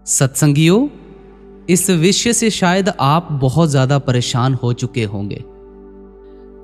सत्संगियों, इस विषय से शायद आप बहुत ज़्यादा परेशान हो चुके होंगे।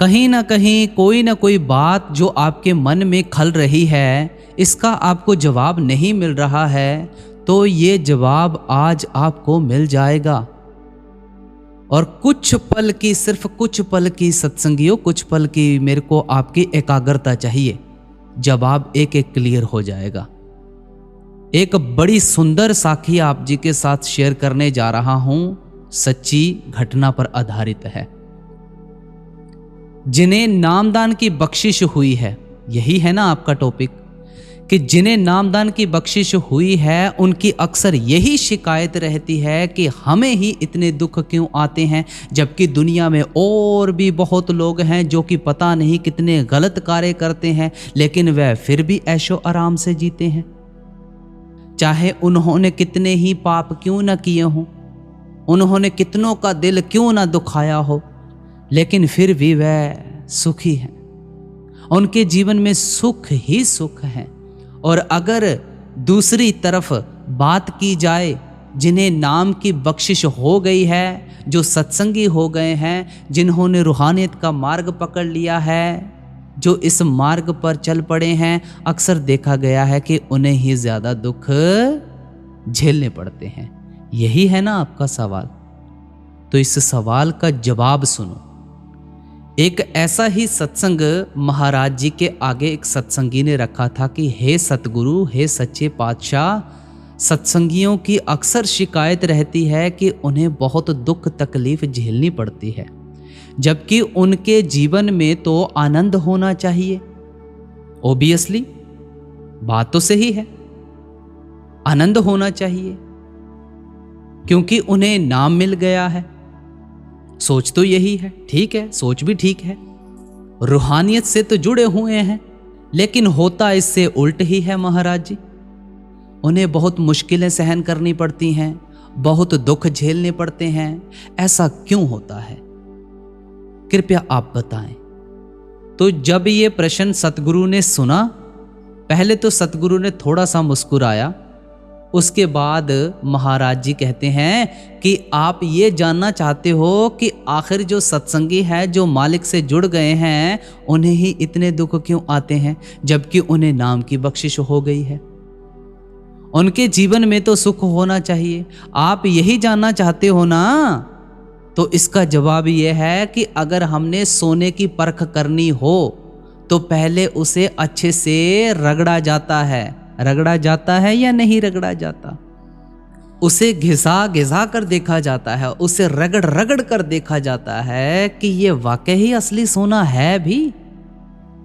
कहीं ना कहीं कोई ना कोई बात जो आपके मन में खल रही है, इसका आपको जवाब नहीं मिल रहा है, तो ये जवाब आज आपको मिल जाएगा। और कुछ पल की, सिर्फ कुछ पल की सत्संगियों, कुछ पल की मेरे को आपकी एकाग्रता चाहिए। जवाब एक एक क्लियर हो जाएगा। एक बड़ी सुंदर साखी आप जी के साथ शेयर करने जा रहा हूं, सच्ची घटना पर आधारित है। जिन्हें नामदान की बख्शिश हुई है, यही है ना आपका टॉपिक, कि जिन्हें नामदान की बख्शिश हुई है उनकी अक्सर यही शिकायत रहती है कि हमें ही इतने दुख क्यों आते हैं, जबकि दुनिया में और भी बहुत लोग हैं जो कि पता नहीं कितने गलत कार्य करते हैं, लेकिन वह फिर भी ऐशो आराम से जीते हैं। चाहे उन्होंने कितने ही पाप क्यों न किए हों, उन्होंने कितनों का दिल क्यों न दुखाया हो, लेकिन फिर भी वह सुखी हैं। उनके जीवन में सुख ही सुख है। और अगर दूसरी तरफ बात की जाए, जिन्हें नाम की बख्शिश हो गई है, जो सत्संगी हो गए हैं, जिन्होंने रूहानियत का मार्ग पकड़ लिया है, जो इस मार्ग पर चल पड़े हैं, अक्सर देखा गया है कि उन्हें ही ज़्यादा दुख झेलने पड़ते हैं। यही है ना आपका सवाल। तो इस सवाल का जवाब सुनो। एक ऐसा ही सत्संग महाराज जी के आगे एक सत्संगी ने रखा था कि हे सतगुरु, हे सच्चे पातशाह, सत्संगियों की अक्सर शिकायत रहती है कि उन्हें बहुत दुख तकलीफ झेलनी पड़ती है, जबकि उनके जीवन में तो आनंद होना चाहिए। ओबियसली बात तो सही है, आनंद होना चाहिए, क्योंकि उन्हें नाम मिल गया है। सोच तो यही है, ठीक है, सोच भी ठीक है, रूहानियत से तो जुड़े हुए हैं, लेकिन होता इससे उल्ट ही है महाराज जी। उन्हें बहुत मुश्किलें सहन करनी पड़ती हैं, बहुत दुख झेलने पड़ते हैं। ऐसा क्यों होता है, कृपया आप बताएं। तो जब ये प्रश्न सतगुरु ने सुना, पहले तो सतगुरु ने थोड़ा सा मुस्कुराया। उसके बाद महाराज जी कहते हैं कि आप ये जानना चाहते हो कि आखिर जो सत्संगी है, जो मालिक से जुड़ गए हैं, उन्हें ही इतने दुख क्यों आते हैं, जबकि उन्हें नाम की बख्शिश हो गई है। उनके जीवन में तो सुख होना चाहिए। आप यही जानना चाहते हो ना? तो इसका जवाब यह है कि अगर हमने सोने की परख करनी हो तो पहले उसे अच्छे से रगड़ा जाता है। रगड़ा जाता है या नहीं रगड़ा जाता? उसे घिसा घिसा कर देखा जाता है, उसे रगड़ रगड़ कर देखा जाता है कि ये वाकई ही असली सोना है भी।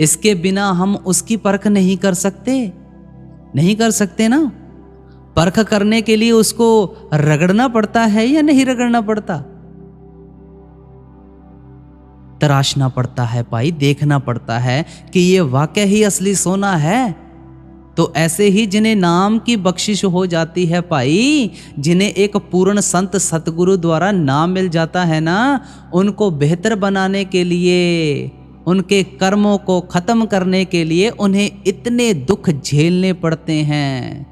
इसके बिना हम उसकी परख नहीं कर सकते, नहीं कर सकते ना। परख करने के लिए उसको रगड़ना पड़ता है या नहीं रगड़ना पड़ता? तराशना पड़ता है भाई, देखना पड़ता है कि ये वाकई ही असली सोना है। तो ऐसे ही जिन्हें नाम की बख्शिश हो जाती है भाई, जिन्हें एक पूर्ण संत सतगुरु द्वारा नाम मिल जाता है ना, उनको बेहतर बनाने के लिए, उनके कर्मों को खत्म करने के लिए उन्हें इतने दुख झेलने पड़ते हैं।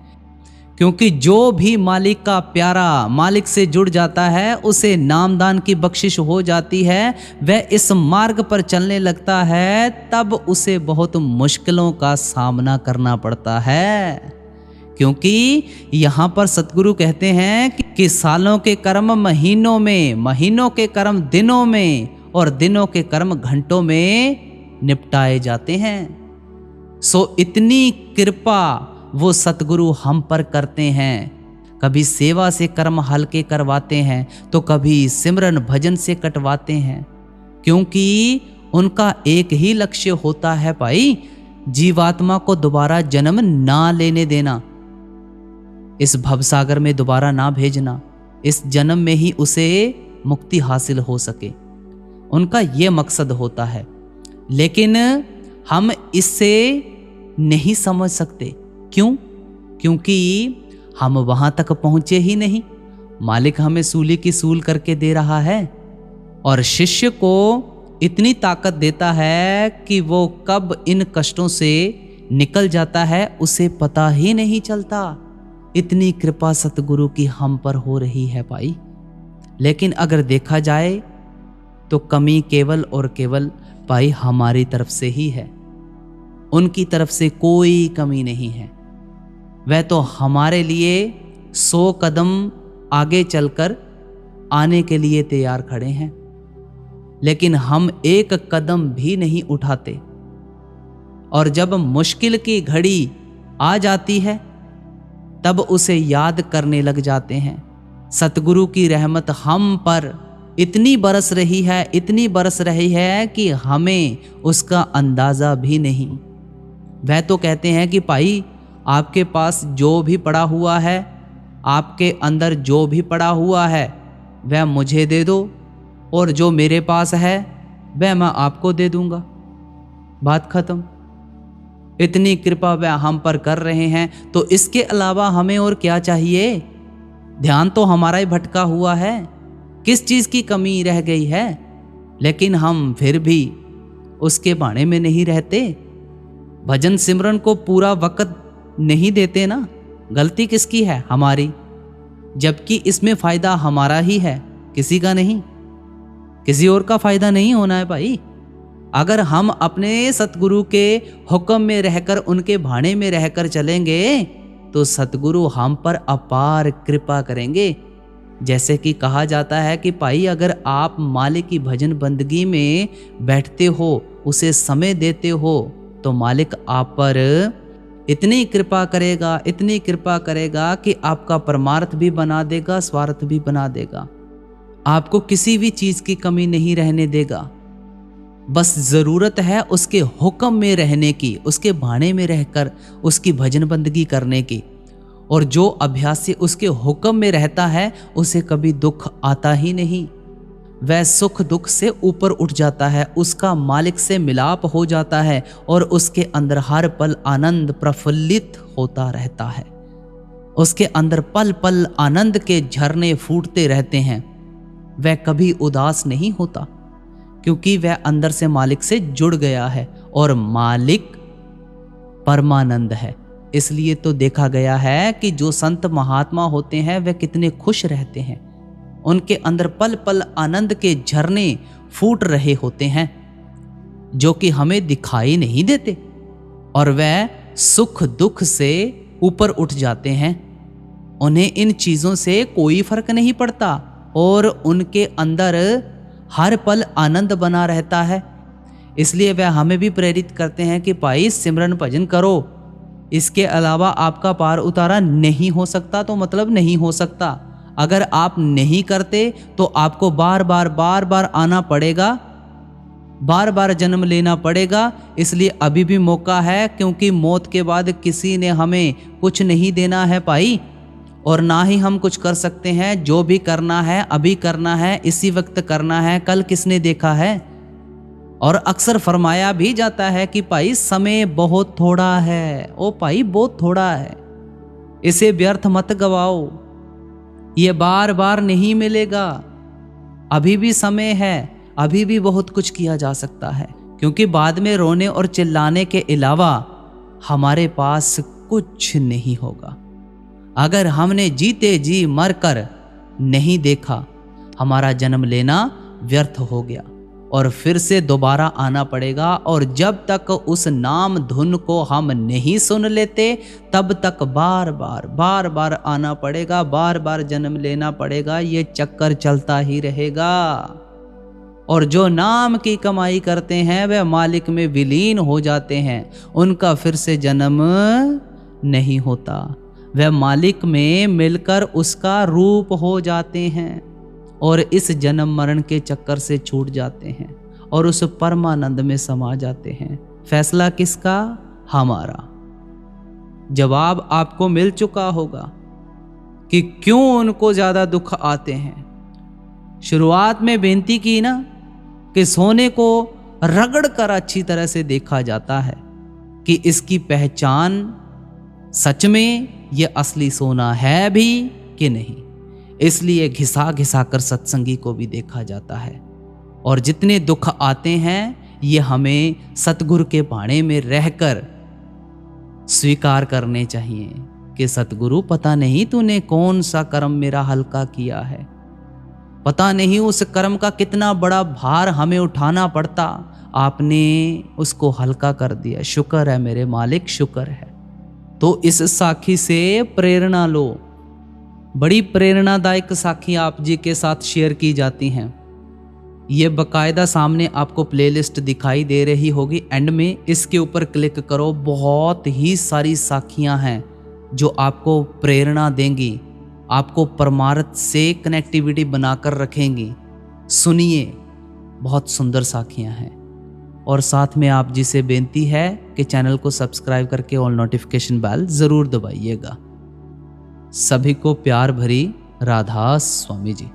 क्योंकि जो भी मालिक का प्यारा, मालिक से जुड़ जाता है, उसे नामदान की बख्शिश हो जाती है, वह इस मार्ग पर चलने लगता है, तब उसे बहुत मुश्किलों का सामना करना पड़ता है। क्योंकि यहाँ पर सतगुरु कहते हैं कि सालों के कर्म महीनों में, महीनों के कर्म दिनों में, और दिनों के कर्म घंटों में निपटाए जाते हैं। सो इतनी कृपा वो सतगुरु हम पर करते हैं। कभी सेवा से कर्म हल्के करवाते हैं, तो कभी सिमरन भजन से कटवाते हैं, क्योंकि उनका एक ही लक्ष्य होता है भाई, जीवात्मा को दोबारा जन्म ना लेने देना, इस भवसागर में दोबारा ना भेजना, इस जन्म में ही उसे मुक्ति हासिल हो सके। उनका ये मकसद होता है। लेकिन हम इससे नहीं समझ सकते। क्यों? क्योंकि हम वहां तक पहुंचे ही नहीं। मालिक हमें सूली की सूल करके दे रहा है, और शिष्य को इतनी ताकत देता है कि वो कब इन कष्टों से निकल जाता है उसे पता ही नहीं चलता। इतनी कृपा सतगुरु की हम पर हो रही है भाई। लेकिन अगर देखा जाए तो कमी केवल और केवल भाई हमारी तरफ से ही है, उनकी तरफ से कोई कमी नहीं है। वह तो हमारे लिए 100 कदम आगे चलकर आने के लिए तैयार खड़े हैं, लेकिन हम एक कदम भी नहीं उठाते। और जब मुश्किल की घड़ी आ जाती है तब उसे याद करने लग जाते हैं। सतगुरु की रहमत हम पर इतनी बरस रही है, इतनी बरस रही है कि हमें उसका अंदाज़ा भी नहीं। वह तो कहते हैं कि भाई आपके पास जो भी पड़ा हुआ है, आपके अंदर जो भी पड़ा हुआ है वह मुझे दे दो, और जो मेरे पास है वह मैं आपको दे दूंगा। बात खत्म। इतनी कृपा वह हम पर कर रहे हैं, तो इसके अलावा हमें और क्या चाहिए? ध्यान तो हमारा ही भटका हुआ है, किस चीज़ की कमी रह गई है? लेकिन हम फिर भी उसके बाणे में नहीं रहते, भजन सिमरन को पूरा वक़्त नहीं देते ना। गलती किसकी है? हमारी। जबकि इसमें फ़ायदा हमारा ही है, किसी का नहीं, किसी और का फ़ायदा नहीं होना है भाई। अगर हम अपने सतगुरु के हुक्म में रहकर, उनके भाणे में रहकर चलेंगे तो सतगुरु हम पर अपार कृपा करेंगे। जैसे कि कहा जाता है कि भाई अगर आप मालिक की भजन बंदगी में बैठते हो, उसे समय देते हो, तो मालिक आप पर इतनी कृपा करेगा, इतनी कृपा करेगा कि आपका परमार्थ भी बना देगा, स्वार्थ भी बना देगा। आपको किसी भी चीज़ की कमी नहीं रहने देगा। बस ज़रूरत है उसके हुक्म में रहने की, उसके भाणे में रहकर उसकी भजन बंदगी करने की। और जो अभ्यासी उसके हुक्म में रहता है उसे कभी दुख आता ही नहीं। वह सुख दुख से ऊपर उठ जाता है, उसका मालिक से मिलाप हो जाता है और उसके अंदर हर पल आनंद प्रफुल्लित होता रहता है। उसके अंदर पल पल आनंद के झरने फूटते रहते हैं। वह कभी उदास नहीं होता, क्योंकि वह अंदर से मालिक से जुड़ गया है और मालिक परमानंद है। इसलिए तो देखा गया है कि जो संत महात्मा होते हैं वह कितने खुश रहते हैं, उनके अंदर पल पल आनंद के झरने फूट रहे होते हैं, जो कि हमें दिखाई नहीं देते, और वह सुख दुख से ऊपर उठ जाते हैं। उन्हें इन चीज़ों से कोई फर्क नहीं पड़ता और उनके अंदर हर पल आनंद बना रहता है। इसलिए वह हमें भी प्रेरित करते हैं कि भाई सिमरन भजन करो, इसके अलावा आपका पार उतारा नहीं हो सकता, तो मतलब नहीं हो सकता। अगर आप नहीं करते तो आपको बार बार आना पड़ेगा, बार बार जन्म लेना पड़ेगा। इसलिए अभी भी मौका है, क्योंकि मौत के बाद किसी ने हमें कुछ नहीं देना है भाई, और ना ही हम कुछ कर सकते हैं। जो भी करना है अभी करना है, इसी वक्त करना है, कल किसने देखा है। और अक्सर फरमाया भी जाता है कि भाई समय बहुत थोड़ा है, ओ भाई बहुत थोड़ा है, इसे व्यर्थ मत गवाओ, ये बार बार नहीं मिलेगा। अभी भी समय है, अभी भी बहुत कुछ किया जा सकता है, क्योंकि बाद में रोने और चिल्लाने के अलावा हमारे पास कुछ नहीं होगा। अगर हमने जीते जी मर कर नहीं देखा, हमारा जन्म लेना व्यर्थ हो गया और फिर से दोबारा आना पड़ेगा। और जब तक उस नाम धुन को हम नहीं सुन लेते, तब तक बार बार आना पड़ेगा, बार बार जन्म लेना पड़ेगा। ये चक्कर चलता ही रहेगा। और जो नाम की कमाई करते हैं वह मालिक में विलीन हो जाते हैं, उनका फिर से जन्म नहीं होता। वह मालिक में मिलकर उसका रूप हो जाते हैं और इस जन्म मरण के चक्कर से छूट जाते हैं और उस परमानंद में समा जाते हैं। फैसला किसका? हमारा। जवाब आपको मिल चुका होगा कि क्यों उनको ज्यादा दुख आते हैं। शुरुआत में बेनती की ना कि सोने को रगड़ कर अच्छी तरह से देखा जाता है कि इसकी पहचान सच में ये असली सोना है भी कि नहीं। इसलिए घिसा घिसा कर सत्संगी को भी देखा जाता है। और जितने दुख आते हैं ये हमें सतगुरु के भाणे में रहकर स्वीकार करने चाहिए। कि सतगुरु पता नहीं तूने कौन सा कर्म मेरा हल्का किया है, पता नहीं उस कर्म का कितना बड़ा भार हमें उठाना पड़ता, आपने उसको हल्का कर दिया। शुक्र है मेरे मालिक, शुक्र है। तो इस साखी से प्रेरणा लो। बड़ी प्रेरणादायक साखी आप जी के साथ शेयर की जाती हैं। ये बकायदा सामने आपको प्लेलिस्ट दिखाई दे रही होगी, एंड में इसके ऊपर क्लिक करो। बहुत ही सारी साखियां हैं जो आपको प्रेरणा देंगी, आपको परमार्थ से कनेक्टिविटी बनाकर रखेंगी। सुनिए, बहुत सुंदर साखियां हैं। और साथ में आप जी से बेनती है कि चैनल को सब्सक्राइब करके ऑल नोटिफिकेशन बेल ज़रूर दबाइएगा। सभी को प्यार भरी राधा स्वामी जी।